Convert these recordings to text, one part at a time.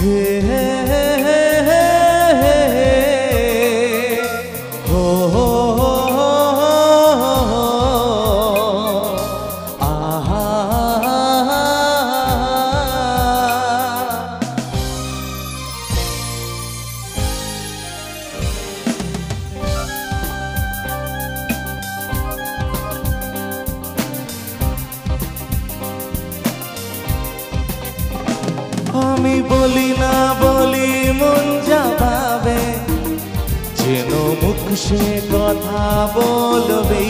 হে হে হে হে হে হে হো হো আহা আমি বলি না বলি মন যা ভাবে যেন মুখ সে কথা বলবে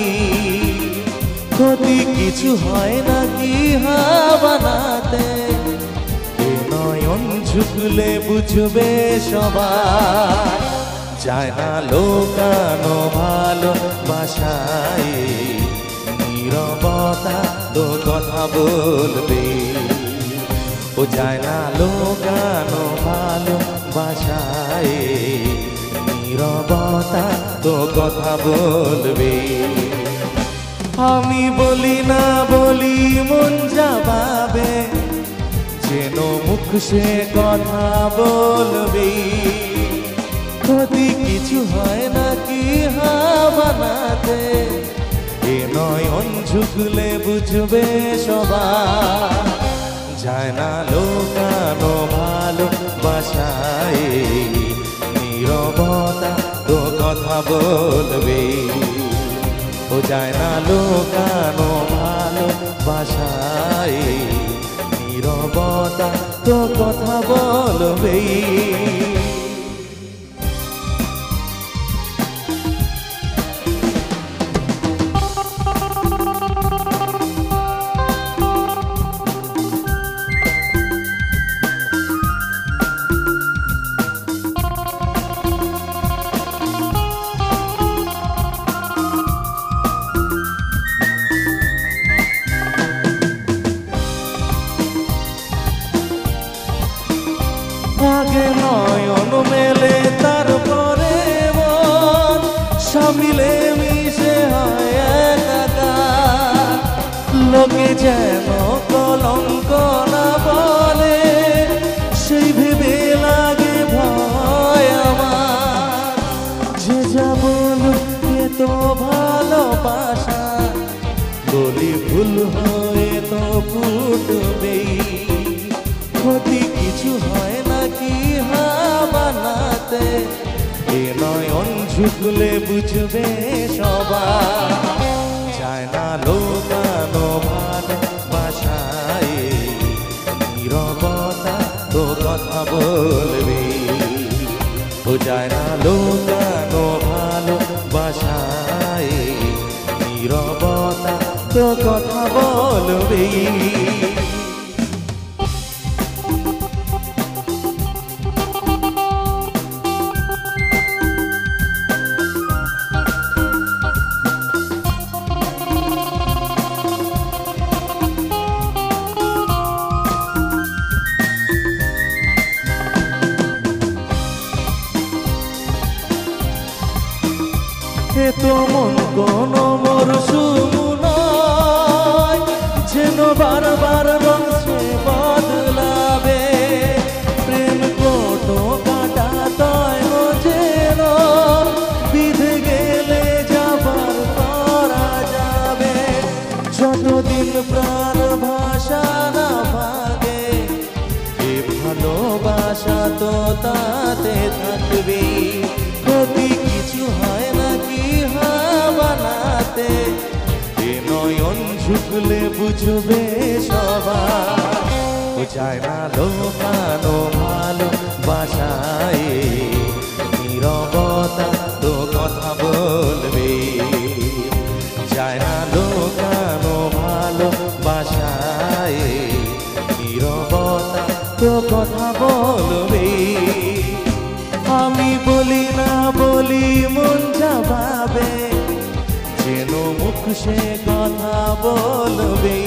ক্ষতি কিছু হয় না কি বানাতে নয়ন ঝুঁকলে বুঝবে সবাই যায় না লোকানো ভালোবাসায় নীরবতা তো কথা বলবে ও যায় না লোকানো ভালোবাসায় নীরবতা তো কথা বলবে আমি বলি না বলি মন যা ভাবে যেন মুখ সে কথা বলবে ক্ষতি কিছু হয় না কি বানাতে এ নয়ন ঝুঁকলে বুঝবে সবাই যায় না লোকানো ভালোবাসায় নীরবতা তো কথা বলবে ও যায় না লোকানো ভালোবাসায় নীরবতা তো কথা বলবে আগে নয়ন মেলে তারপরে মন সামিলে মিশে হয় একাকার লোকে যেন কলঙ্ক না বলে সেই ভেবে লাগে ভয় আমার যে যা বলুক এ তো ভালোবাসা বলি ভুল হয়ে তো ফুটবেই ক্ষতি কিছু হয় না কি বানাতে এ নয়ন ঝুঁকলে বুঝবে সবাই যায় না লোকানো ভালোবাসায় নীরবতা তো কথা বলবে ও যায় না লোকানো ভালোবাসায় নীরবতা তো কথা বলবে এ তো মন কোন মরশুম নয় যেন বারবার রং সে বদলাবে প্রেম কোটো কাটা তয় যেন বিধে গেলে যাবার করা যাবে যতদিন প্রাণ ভাষা না ভাগে এ ভালোবাসা তো তাতে থাকবে ক্ষতি কিছু হয় না বানাতে এ নয়ন ঝুঁকলে বুঝবে সবাই যায় না লোকানো ভালোবাসায় নীরবতা তো কথা বলবে যায় না লোকানো ভালোবাসায় নীরবতা তো কথা বলবে আমি বলি না বলি মন যা ভাবে যেন মুখ সে কথা বলবে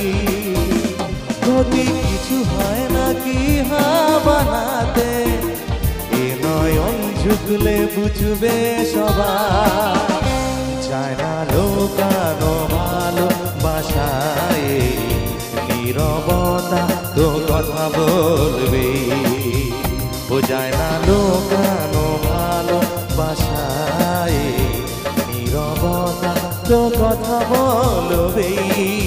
ক্ষতি কিছু হয় না কি বানাতে এ নয়ন ঝুঁকলে বুঝবে সবাই যায় না লোকানো ভালোবাসায় নীরবতা তো কথা বলবে ও বোঝায় না লোকানো ভালোবাসায় নীরবতা তো কথা বলবেই।